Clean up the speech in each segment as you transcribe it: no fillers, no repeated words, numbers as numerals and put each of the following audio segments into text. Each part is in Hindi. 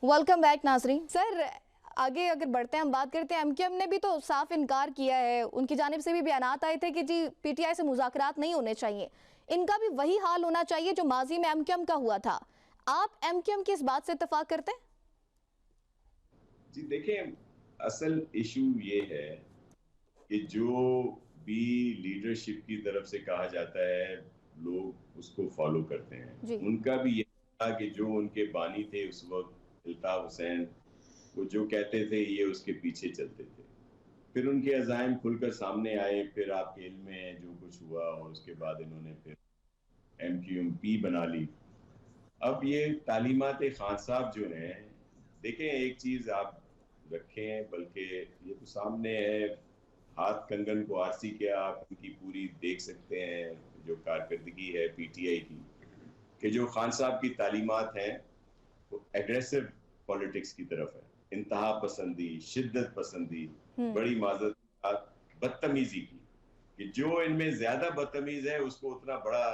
वेलकम बैक नाजरीन। सर आगे अगर बढ़ते हैं, हम बात करते हैं, एमक्यूएम ने भी तो साफ इनकार किया है, उनकी जानिब से भी बयानात आए थे कि जी पीटीआई से मुज़ाकरात नहीं होने चाहिए, इनका भी वही हाल होना चाहिए जो माजी में एमक्यूएम का हुआ था। आप एमक्यूएम की इस बात से इत्तेफाक करते हैं? जी देखें, असल इशू ये है कि जो भी लीडरशिप की तरफ से कहा जाता है लोग उसको फॉलो करते हैं। जी। उनका भी ये था कि जो उनके बानी थे उस वक्त अल्ताफ हुसैन, वो जो कहते थे ये उसके पीछे चलते थे। फिर उनके अज़ाइम खुलकर सामने आए, फिर आपके इल्म में है जो कुछ हुआ, और उसके बाद इन्होंने फिर एमक्यूएमपी बना ली। अब ये तालीमात खान साहब जो हैं, देखें एक चीज आप रखें, बल्कि ये तो सामने है, हाथ कंगन को आरसी के आप इनकी पूरी देख सकते हैं जो कारकर्दगी है पीटीआई की, कि जो खान साहब की तालीमात हैं वो एग्रेसिव पॉलिटिक्स की तरफ है, इंतहा पसंदी, शिद्दत पसंदी, हम्म। बड़ी माजरत, बदतमीजी की, कि जो इनमें ज्यादा बदतमीज है उसको उतना बड़ा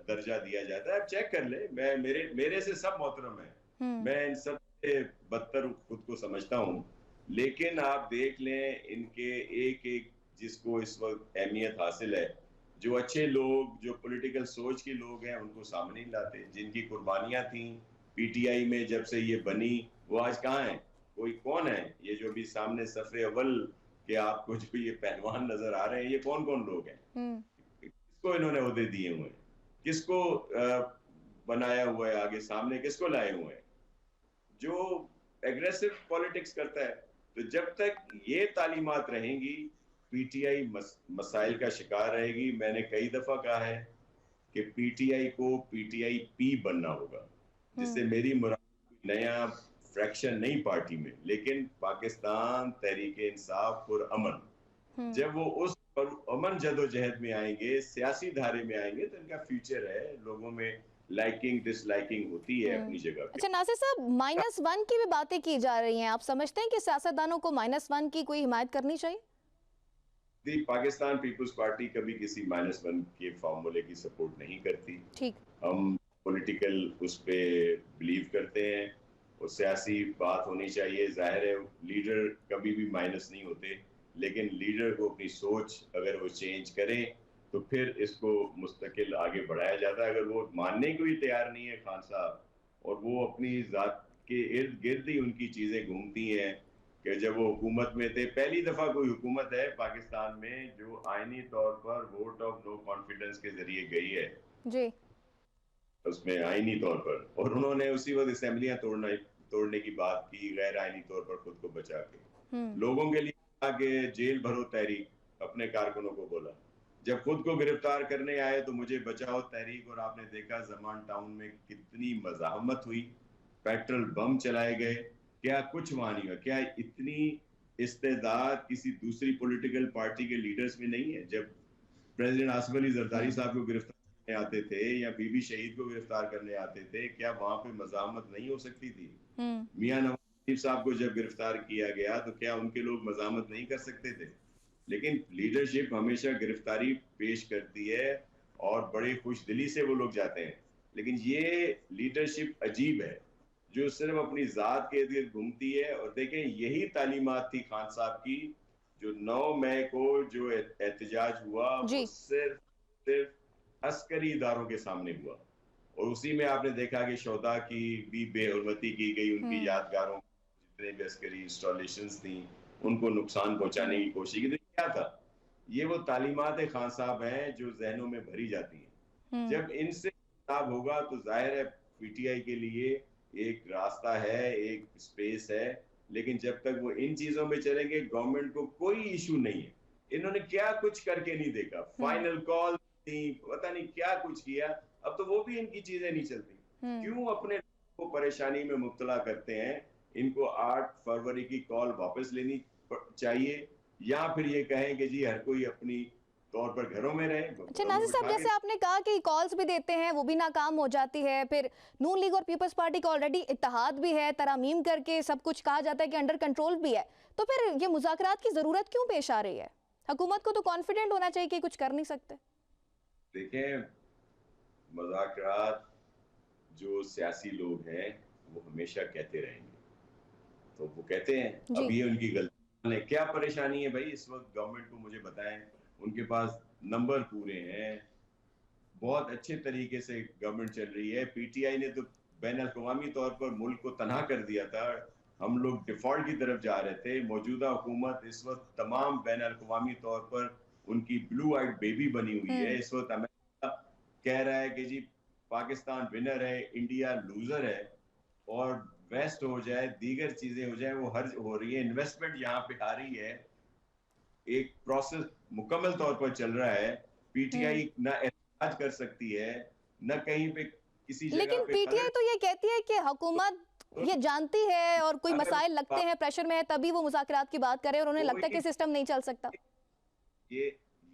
दर्जा दिया जाता है। अब चेक कर ले, मैं मेरे मेरे से सब मोहतरम है, हम्म। मैं इन सब से बदतर खुद को समझता हूँ, लेकिन आप देख लें इनके एक एक जिसको इस वक्त अहमियत हासिल है, जो अच्छे लोग, जो पॉलिटिकल सोच के लोग हैं, उनको सामने नहीं लाते। जिनकी कुर्बानियां थी पीटीआई में जब से ये बनी, वो आज कहाँ है? कोई कौन है ये जो भी सामने सफे अव्वल के आपको जो ये पहलवान नजर आ रहे हैं, ये कौन कौन लोग हैं? हम्म। किसको इन्होंने ओहदे दिए हुए हैं? किसको बनाया हुआ है? आगे सामने किसको लाए हुए हैं? जो एग्रेसिव पॉलिटिक्स करता है। तो जब तक ये तालीमात रहेंगी, पीटीआई मसाइल का शिकार रहेगी। मैंने कई दफा कहा है कि पीटीआई को पीटीआई पी बनना होगा, हम्म। जिससे मेरी मुराद नया फ्रैक्शन नहीं पार्टी में, लेकिन पाकिस्तान तहरीक इंसाफ और अमन, हम्म। जब वो उस पर अमन जदोजहद में आएंगे, सियासी धारे में आएंगे, तो इनका फ्यूचर है। लोगों में लाइकिंग डिसलाइकिंग होती है अपनी जगह पे। अच्छा नासिर साहब, -1 की भी बातें की जा रही हैं, आप समझते हैं कि सियासतदानों को -1 की कोई हिमायत करनी चाहिए? दी पाकिस्तान पीपुल्स पार्टी कभी किसी -1 के फार्मूले की सपोर्ट नहीं करती। ठीक। हम पॉलिटिकल उस पे बिलीव करते हैं, और सियासी बात होनी चाहिए। जाहिर है लीडर कभी भी माइनस नहीं होते, लेकिन लीडर को अपनी सोच अगर वो चेंज करें तो फिर इसको मुस्तकिल आगे बढ़ाया जाता है। अगर वो मानने को ही तैयार नहीं है खान साहब, और वो अपनी जात के इर्द गिर्द ही उनकी चीजें घूमती हैं, कि जब वो हुकूमत में थे, पहली दफा कोई हुकूमत है पाकिस्तान में जो आईनी तौर पर वोट ऑफ नो कॉन्फिडेंस के जरिए गई है, जी। उसमें आईनी तौर पर, और उन्होंने उसी वक्त असेंबलियां तोड़ने की बात की, गैर आईनी तौर पर खुद को बचा के हम्म। लोगों के लिए आगे जेल भरो तहरीक अपने कारकुनों को बोला। जब खुद को गिरफ्तार करने आए तो मुझे बचाओ तहरीक, और आपने देखा जमान टाउन में कितनी मजामत हुई, पेट्रोल बम चलाए गए, क्या कुछ वहां नहीं हुआ? क्या इतनी इस्तेदाद किसी दूसरी पॉलिटिकल पार्टी के लीडर्स में नहीं है? जब प्रेसिडेंट आसिफ अली जरदारी हम्म। साहब को गिरफ्तार करने आते थे, या बीबी शहीद को गिरफ्तार करने आते थे, क्या वहां पे मजामत नहीं हो सकती थी? हम्म। मियां नवाज शरीफ साहब को जब गिरफ्तार किया गया तो क्या उनके लोग मजामत नहीं कर सकते थे? लेकिन लीडरशिप हमेशा गिरफ्तारी पेश करती है, और बड़ी खुश दिली से वो लोग जाते हैं। लेकिन ये लीडरशिप अजीब है, जो सिर्फ अपनी जात के इर्द गिर्द घूमती है। और देखें, यही तालीमात थी खान साहब की, जो 9 मई को जो एहतजाज हुआ, वो जी। सिर्फ सिर्फ अस्करी इदारों के सामने हुआ। और उसी में आपने देखा कि शोधा की भी बेहुरमती की गई, उनकी हम्म। यादगारों, जितने भी अस्करी इंस्टॉलेशन थी, उनको नुकसान पहुंचाने हम्म। की कोशिश की। तो क्या था? ये वो तालीमात खान साहब हैं जो जहनों में भरी जाती हैं। हम्म। जब इनसे खिताब होगा तो जाहिर है पीटीआई के लिए एक रास्ता है, एक स्पेस है। लेकिन जब तक वो इन चीजों में चलेंगे, गवर्नमेंट को कोई इशू नहीं है। इन्होंने क्या कुछ करके नहीं देखा, हम्म। फाइनल कॉल थी, पता नहीं क्या कुछ किया, अब तो वो भी इनकी चीजें नहीं चलती। हम्म। क्यों अपने को परेशानी में मुब्तला करते हैं? इनको 8 फरवरी की कॉल वापस लेनी चाहिए, या फिर ये कहें कि जी हर कोई अपनी तौर पर घरों में रहे, अच्छा घरों में नासिर साहब, बिठा के। जैसे आपने कहा कि कॉल्स भी देते हैं वो भी नाकाम हो जाती है, फिर नून लीग और पीपल्स पार्टी का ऑलरेडी इत्तेहाद भी है, तरामीम करके सब कुछ कहा जाता है कि अंडर कंट्रोल भी है, तो फिर ये मुज़ाकरात की जरूरत क्यों पेश आ रही है? हुकूमत को तो कॉन्फिडेंट होना चाहिए कि कुछ कर नहीं सकते। देखें, मुज़ाकरात जो सियासी लोग हैं वो हमेशा कहते रहेंगे, तो वो कहते हैं अब जी। ये उनकी गलती है। क्या परेशानी है भाई इस वक्त गवर्नमेंट को, मुझे बताएं। उनके पास नंबर पूरे हैं, बहुत अच्छे तरीके से गवर्नमेंट चल रही है। पीटीआई ने तो बैन अल-अक़वामी तौर पर मुल्क को तनहा कर दिया था, हम लोग डिफॉल्ट की तरफ जा रहे थे। मौजूदा हुकूमत इस वक्त तमाम बैन अल-अक़वामी तौर पर उनकी ब्लू आइड बेबी बनी हुई है। इस वक्त अमेरिका कह रहा है कि जी पाकिस्तान विनर है, इंडिया लूजर है, और वेस्ट हो जाए, दीगर चीजें हो जाए, वो हर हो रही है। इन्वेस्टमेंट यहाँ पे आ रही है, एक प्रोसेस मुकम्मल तौर पर चल रहा है। पीटीआई ना एहतजाज कर सकती है, न कहीं पे किसी जगह लेकिन पे। पीटीआई तो ये कहती है कि हुकूमत ये जानती है और कोई अगर मसाइल लगते हैं, प्रेशर में है, तभी वो मुज़ाकरात की बात करे और उन्हें तो लगता है कि सिस्टम नहीं चल सकता। ये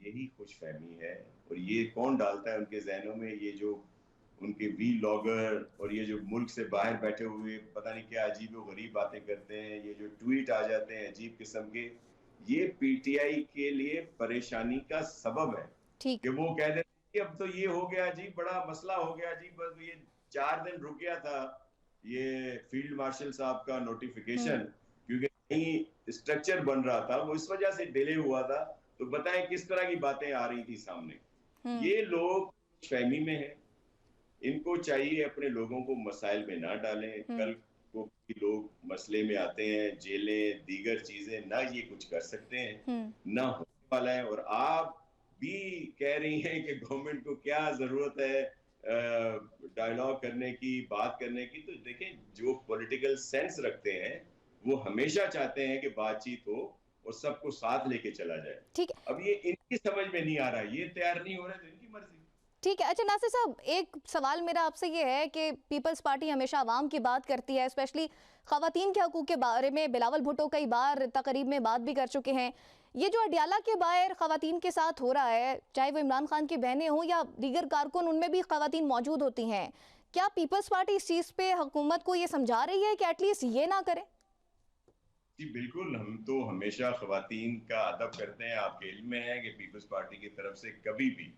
यही खुशफहमी है, और ये कौन डालता है उनके जहनों में, ये जो उनके वी लॉगर और ये जो मुल्क से बाहर बैठे हुए पता नहीं क्या अजीब व गरीब बातें करते हैं, ये जो ट्वीट आ जाते हैं अजीब किस्म के, ये पीटीआई के लिए परेशानी का सबब है। ठीक। कि वो कह देते हैं कि अब तो ये हो गया जी, बड़ा मसला हो गया जी, बस ये 4 दिन रुक गया था ये फील्ड मार्शल साहब का नोटिफिकेशन, क्योंकि नई स्ट्रक्चर बन रहा था, वो इस वजह से डिले हुआ था। तो बताएं किस तरह की बातें आ रही थी सामने। ये लोग फहमी में हैं, इनको चाहिए अपने लोगों को मसाइल में ना डालें। कल को लोग मसले में आते हैं, जेलें दीगर चीजें, ना ये कुछ कर सकते हैं, ना होने वाला है। और आप भी कह रही हैं कि गवर्नमेंट को क्या जरूरत है डायलॉग करने की, बात करने की। तो देखें, जो पॉलिटिकल सेंस रखते हैं वो हमेशा चाहते हैं कि बातचीत हो और सबको साथ लेके चला जाए। ठीक है। अब ये इनकी समझ में नहीं आ रहा, ये तैयार नहीं हो रहा, तो इनकी मर्जी। ठीक है। अच्छा नासिर साहब, एक सवाल मेरा आपसे ये है कि पीपल्स पार्टी हमेशा आवाम की बात करती है, स्पेशली ख़वातीन के हकूक़ के बारे में बिलावल भुट्टो कई बार तकरीब में बात भी कर चुके हैं। ये जो अडियाला के बाहर ख़वातीन के साथ हो रहा है, चाहे वो इमरान खान की बहनें हों या दीगर कारकुन, उनमें भी ख़वातीन मौजूद होती हैं। क्या पीपल्स पार्टी इस चीज़ पे हुकूमत को ये समझा रही है कि एटलीस्ट ये ना करें? जी बिल्कुल, हम तो हमेशा ख़वातीन का अदब करते हैं। आपके इल्म में है कि पीपल्स पार्टी की तरफ से कभी भी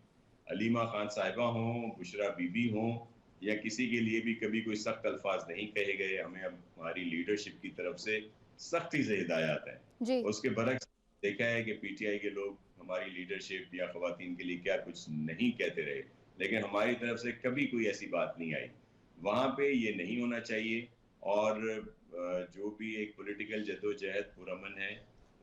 अलीमा खान साहिबा हों, बुशरा बीबी हों, या किसी के लिए भी कभी कोई सख्त अल्फाज नहीं कहे गए। हमें अब हमारी लीडरशिप की तरफ से सख्ती से हिदायत है। जी। उसके बरक्स देखा है कि पीटीआई के लोग हमारी लीडरशिप या ख़वातीन के लिए क्या कुछ नहीं कहते रहे, लेकिन हमारी तरफ से कभी कोई ऐसी बात नहीं आई। वहाँ पे ये नहीं होना चाहिए। और जो भी एक पॉलिटिकल जद्दोजहद पुरअमन है,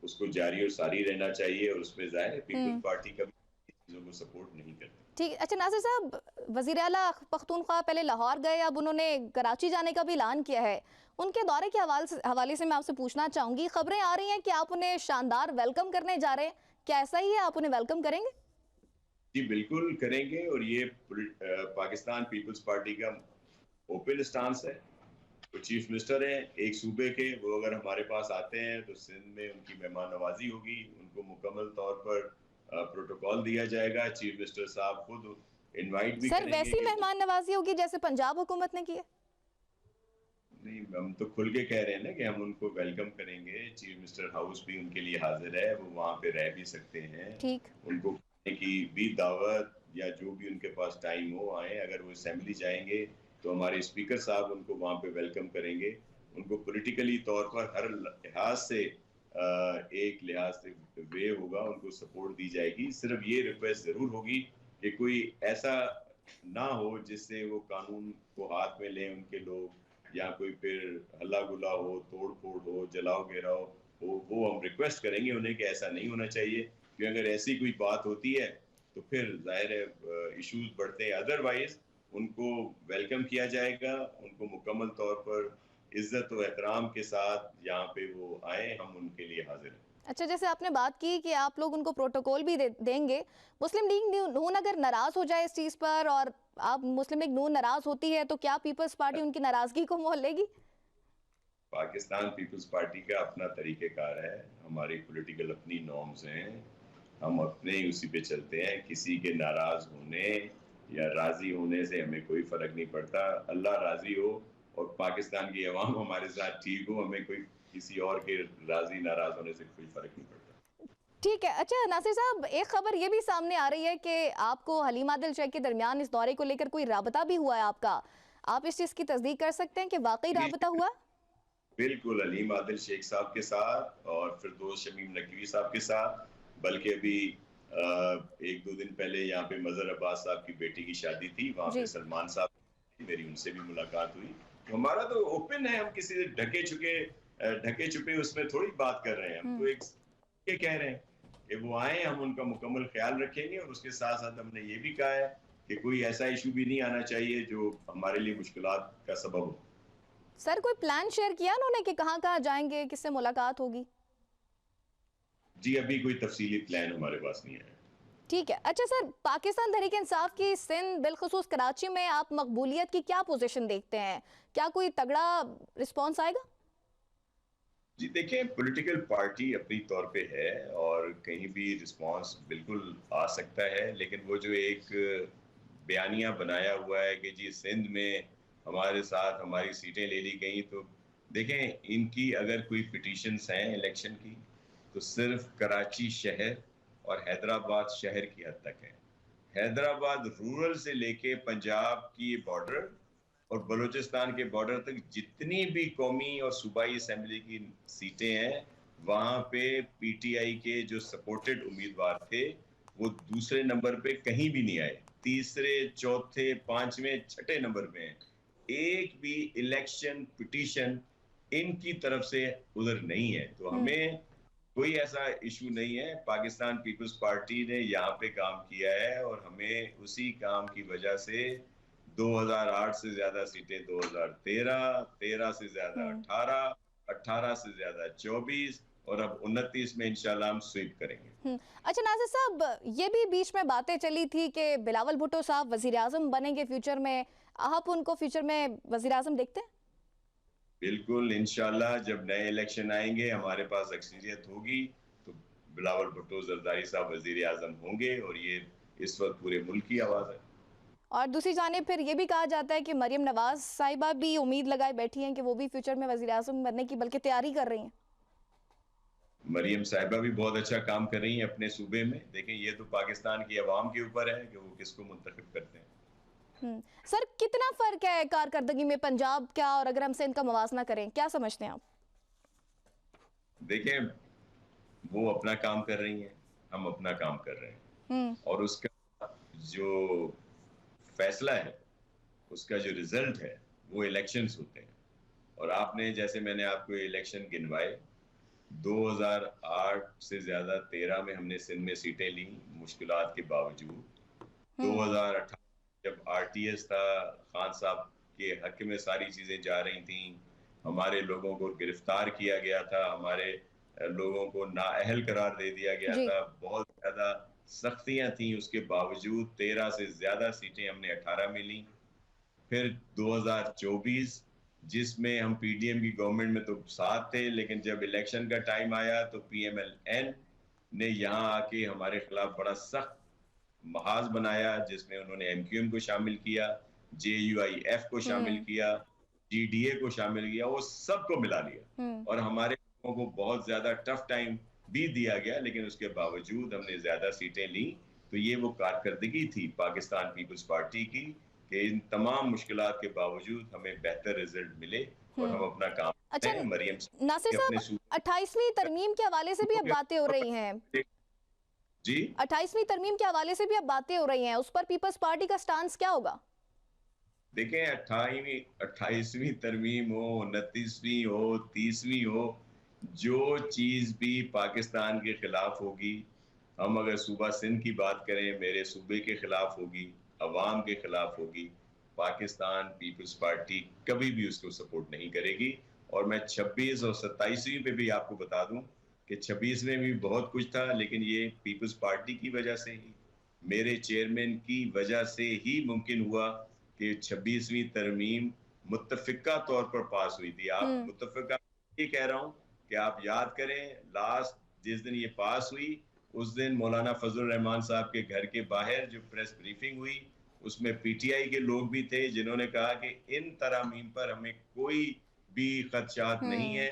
उसको जारी और सारी रहना चाहिए, और उसमें ज़ाहिर है पीपल्स पार्टी कभी चीज़ों को सपोर्ट नहीं करती। ठीक। अच्छा नासिर साहब, वज़ीर आला पख्तूनख्वा पहले लाहौर गए, अब उन्होंने कराची जाने का भी ऐलान किया है। उनके दौरे के हवाले से मैं आपसे पूछना चाहूँगी, खबरें आ रही हैं कि आप उन्हें शानदार वेलकम करने जा रहे हैं, क्या ऐसा ही है? आप उन्हें वेलकम करेंगे? जी बिल्कुल करेंगे, और ये पाकिस्तान पीपल्स पार्टी का ओपन स्टांस है। तो चीफ मिनिस्टर हैं एक सूबे के, वो अगर हमारे पास आते हैं तो सिंध में उनकी मेहमान नवाजी होगी, उनको मुकम्मल तौर पर प्रोटोकॉल दिया जाएगा। चीफ मिनिस्टर साहब खुद इनवाइट भी सर करेंगे वैसी कि मेहमान नवाजी होगी जैसे पंजाब हुकूमत ने की है? नहीं, हम तो खुल के कह रहे हैं ना कि हम उनको वेलकम करेंगे। चीफ मिनिस्टर हाउस भी उनके लिए हाजिर है, वो वहाँ पे रह भी सकते हैं। ठीक। उनको खाने की भी दावत, या जो भी उनके पास टाइम हो आए। अगर वो असेंबली जाएंगे तो हमारे स्पीकर साहब उनको वहाँ पे वेलकम करेंगे। उनको पॉलिटिकली तौर पर हर लिहाज से एक लिहाज से वे होगा, उनको सपोर्ट दी जाएगी। सिर्फ ये रिक्वेस्ट जरूर होगी कि कोई ऐसा ना हो जिससे वो कानून को हाथ में लें उनके लोग, या कोई फिर हल्ला गुला हो, तोड़ फोड़ हो, जलाओ घेराव हो। वो हम रिक्वेस्ट करेंगे उन्हें कि ऐसा नहीं होना चाहिए, कि अगर ऐसी कोई बात होती है तो फिर जाहिर है इश्यूज बढ़ते हैं। अदरवाइज उनको वेलकम किया जाएगा, उनको मुकम्मल तौर पर इज्जत और एहतराम के साथ यहाँ पे वो आए, हम उनके लिए हाजिर हैं। अच्छा, जैसे आपने बात की कि आप लोग उनको प्रोटोकॉल भी देंगे, मुस्लिम लीग नून अगर नाराज हो जाए इस चीज़ पर और आप मुस्लिम लीग नून नाराज होती है, तो क्या पीपल्स पार्टी उनकी नाराजगी को मोल लेगी? पाकिस्तान पीपल्स पार्टी का अपना तरीक़ेकार है, हमारी पॉलिटिकल अपनी नॉर्म्स हैं, हम अपने ही उसी पे चलते हैं। किसी के नाराज होने या राजी होने से हमें कोई फर्क नहीं पड़ता। अल्लाह राजी हो और पाकिस्तान की अवाम हमारे साथ ठीक हो, हमें कोई किसी और के राजी नाराज होने से कोई फर्क नहीं पड़ता। ठीक है। अच्छा नासिर साहब, एक खबर ये भी सामने आ रही है कि आपको हलीमा दिल शेख के दरमियान इस दौरे को लेकर कोई राबता भी हुआ है आपका। आप इस चीज़ की तस्दीक कर सकते हैं कि वाकई राबता हुआ? बिल्कुल अलीम आदिल शेख साहब के साथ और फिरदौस शमीम नकवी साहब के साथ, बल्कि अभी एक दो दिन पहले यहाँ पे मजहर अब्बास साहब की बेटी की शादी थी, वहाँ पे जी। सलमान साहब, मेरी उनसे भी मुलाकात हुई। तो हमारा तो ओपन है, हम किसी से ढके छुपे उसमें थोड़ी बात कर रहे हैं, हम हम्म। तो एक ये कह रहे हैं कि वो आए, हम उनका मुकम्मल ख्याल रखेंगे और उसके साथ साथ हमने ये भी कहा है कि कोई ऐसा इशू भी नहीं आना चाहिए जो हमारे लिए मुश्किलात का सबब हो। सर कोई प्लान शेयर किया उन्होंने कि कहाँ कहाँ जाएंगे, किससे मुलाकात होगी? जी अभी कोई तफसीली प्लान हमारे पास नहीं है। ठीक है। अच्छा सर, पाकिस्तान तहरीक इंसाफ की सिंध बिलखुसूस कराची में आप मकबूलियत की क्या पोजीशन देखते हैं? क्या कोई तगड़ा रिस्पॉन्स आएगा? जी देखिए, पॉलिटिकल पार्टी अपनी तौर पे है और कहीं भी रिस्पांस बिल्कुल आ सकता है, लेकिन वो जो एक बयानिया बनाया हुआ है कि जी सिंध में हमारे साथ हमारी सीटें ले ली गई, तो देखें इनकी अगर कोई पिटीशंस हैं इलेक्शन की तो सिर्फ कराची शहर और हैदराबाद शहर की हद तक है। हैदराबाद रूरल से लेके पंजाब की बॉर्डर और बलूचिस्तान के बॉर्डर तक जितनी भी कौमी और सूबाई असेंबली की सीटें हैं, वहां पे पीटीआई के जो सपोर्टेड उम्मीदवार थे वो दूसरे नंबर पे कहीं भी नहीं आए, तीसरे चौथे पांचवें छठे नंबर पे हैं। एक भी इलेक्शन पिटीशन इनकी तरफ से उधर नहीं है, तो हमें कोई ऐसा इशू नहीं है। पाकिस्तान पीपल्स पार्टी ने यहाँ पे काम किया है और हमें उसी काम की वजह से 2008 से ज्यादा सीटें 2013, 13 से ज्यादा 18, 18 से ज्यादा 24 और अब 29 में इंशाल्लाह हम स्वीप करेंगे। अच्छा नासिर साहब, ये भी बीच में बातें चली थी कि बिलावल भुट्टो साहब वजीर आजम बनेंगे फ्यूचर में, आप उनको फ्यूचर में वजीर आजम देखते हैं? बिल्कुल, इंशाल्लाह जब नए इलेक्शन आएंगे हमारे पास अक्सरियत होगी तो बिलावल भुट्टो जरदारी साहब वजीर आजम होंगे और ये इस वक्त पूरे मुल्क की आवाज है। और दूसरी जानिब फिर ये भी कहा जाता है कि मरियम नवाज साहिबा भी उम्मीद लगाए बैठी हैं कि वो भी फ्यूचर में वजीर आजम बनने की बल्कि तैयारी कर रही हैं। मरियम साहिबा भी बहुत अच्छा काम कर रही हैं अपने सूबे में। देखें ये तो पाकिस्तान की आवाम के ऊपर है कि वो किसको मुंतखब करते हैं। सर कितना फर्क है कारकर्दगी में पंजाब का और अगर हम सिंध का मवाजना करें, क्या समझते हैं आप? देखें वो अपना काम कर रही हैं, हम अपना काम कर रहे हैं और उसका जो फैसला है, उसका जो रिजल्ट है वो इलेक्शंस होते हैं। और आपने जैसे मैंने आपको इलेक्शन गिनवाए, 2008 से ज्यादा 13 में हमने सिंध में सीटें ली मुश्किलात के बावजूद। 2018 जब आरटीएस था, खान साहब के हक में सारी चीजें जा रही थी, हमारे लोगों को गिरफ्तार किया गया था, हमारे लोगों को नाअहल करार दे दिया गया था, बहुत ज्यादा सख्तियां थी, उसके बावजूद 13 से ज्यादा सीटें हमने 18 में ली। फिर 2024 जिसमें हम पीडीएम की गवर्नमेंट में तो साथ थे, लेकिन जब इलेक्शन का टाइम आया तो पीएमएलएन ने यहाँ आके हमारे खिलाफ बड़ा सख्त महाज बनाया, जिसमें उन्होंने एमक्यूएम को शामिल किया, जेयूआईएफ को शामिल किया, जीडीए को शामिल किया, वो सबको मिला लिया और हमारे लोगों को बहुत ज्यादा टफ टाइम भी दिया गया, लेकिन उसके बावजूद हमने ज्यादा सीटें ली। तो ये वो कारकर्दगी थी पाकिस्तान पीपल्स पार्टी की कि इन तमाम मुश्किलात के बावजूद हमें बेहतर रिजल्ट मिले और हम अपना काम अच्छा मरियम नासिर साहब, 28वीं तरमीम के हवाले से भी अब बातें हो रही हैं। जी 28वीं तरमीम के हवाले से भी अब बातें हो रही हैं, उस पर पीपल्स पार्टी का स्टांस क्या होगा? देखें 28वीं तरमीम हो, 29वीं हो, 30वीं हो, जो चीज भी पाकिस्तान के खिलाफ होगी, हम अगर सूबा सिंध की बात करें, मेरे सूबे के खिलाफ होगी, अवाम के खिलाफ होगी, पाकिस्तान पीपल्स पार्टी कभी भी उसको सपोर्ट नहीं करेगी। और मैं 26 और 27वीं पे भी आपको बता दूं कि 26 में भी बहुत कुछ था, लेकिन ये पीपल्स पार्टी की वजह से ही, मेरे चेयरमैन की वजह से ही मुमकिन हुआ कि 26वीं तरमीम मुत्तफिका तौर पर पास हुई थी। आप मुत्तफिका ये कह रहा हूँ कि आप याद करें, लास्ट जिस दिन ये पास हुई उस दिन मौलाना फजल रहमान साहब के घर के बाहर जो प्रेस ब्रीफिंग हुई, उसमें पीटीआई के लोग भी थे जिन्होंने कहा कि इन तरमीम पर हमें कोई भी खदशात नहीं है,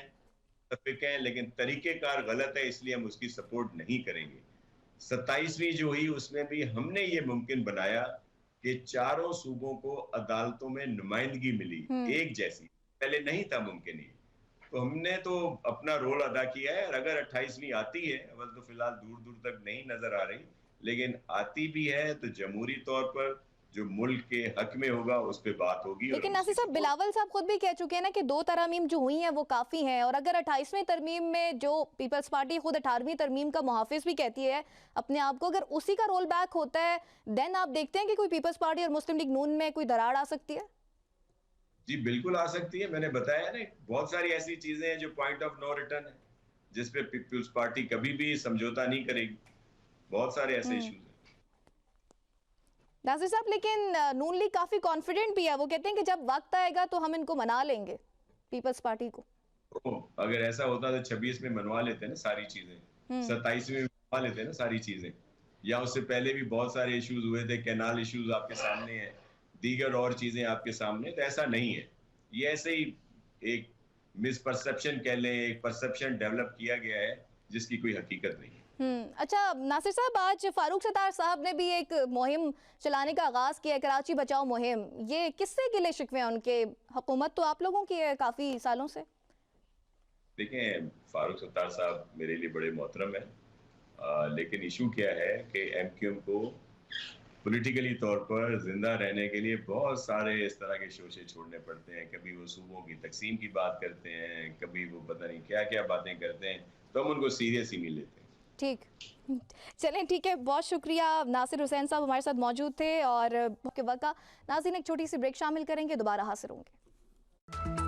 लेकिन तरीकेकार गलत है, इसलिए हम उसकी सपोर्ट नहीं करेंगे। 27वीं जो हुई उसमें भी हमने ये मुमकिन बनाया कि चारों सूबों को अदालतों में नुमाइंदगी मिली एक जैसी, पहले नहीं था मुमकिन ये। तो हमने तो अपना रोल अदा किया है, और अगर 28वीं आती है, अवल तो फिलहाल दूर दूर तक नहीं नजर आ रही, लेकिन आती भी है तो जमहूरी तौर पर जो मुल्क के हक में होगा उस पर बात होगी। और लेकिन हम नासिर उसकी साहब, सपोर्ट। बिलावल साहब खुद भी कह चुके हैं ना कि 2 तरमीम जो हुई हैं वो काफ़ी हैं, और अगर 28वीं तरमीम में जो पीपल्स पार्टी खुद 18वीं तरमीम का मुहाफिज भी कहती है अपने आप को, अगर उसी का रोल बैक होता है, देन आप देखते हैं कि कोई पीपल्स पार्टी और मुस्लिम लीग नून में कोई दरार आ सकती है? जी बिल्कुल आ सकती है। मैंने बताया ना, बहुत सारी ऐसी चीजें हैं जो पॉइंट ऑफ नो रिटर्न है, जिसपे पीपल्स पार्टी कभी भी समझौता नहीं करेगी। बहुत सारे ऐसे हम्म। इश्यूज हैं। नासिर साहब, लेकिन नून लीग काफ़ी कॉन्फिडेंट भी है, वो कहते हैं कि जब वक्त आएगा तो हम इनको मना लेंगे, पीपल्स पार्टी को। तो अगर ऐसा होता तो 26 में मनवा लेते ना सारी चीजें, हम्म। 27 में मनवा लेते ना सारी चीजें, या उससे पहले भी बहुत सारे इश्यूज हुए थे, कैनाल इश्यूज आपके सामने हैं, दीगर और चीजें आपके सामने। तो ऐसा नहीं है, ये ऐसे ही एक मिसपरसेप्शन कह लें, एक परसेप्शन डेवलप किया गया है जिसकी कोई हकीकत नहीं है। अच्छा नासिर साहब, आज फारूक सत्तार साहब ने भी एक मुहिम चलाने का आगाज किया है, कराची बचाओ मुहिम। ये किससे गिले शिकवे हैं उनके? हुकूमत तो आप लोगों की है काफी सालों से। देखें, फारूक सत्तार साहब मेरे लिए बड़े मोहतरम है, लेकिन इशू क्या है कि एमक्यूएम को पॉलिटिकली तौर पर जिंदा रहने के लिए बहुत सारे इस तरह के शोशे छोड़ने पड़ते हैं। कभी वो सूबों की तकसीम की बात करते हैं, कभी वो पता नहीं क्या क्या बातें करते हैं, तो हम उनको सीरियस ही नहीं लेते। ठीक, चलें ठीक है, बहुत शुक्रिया। नासिर हुसैन साहब हमारे साथ मौजूद थे, और वक्त नाज़रीन एक छोटी सी ब्रेक शामिल करेंगे, दोबारा हाजिर होंगे।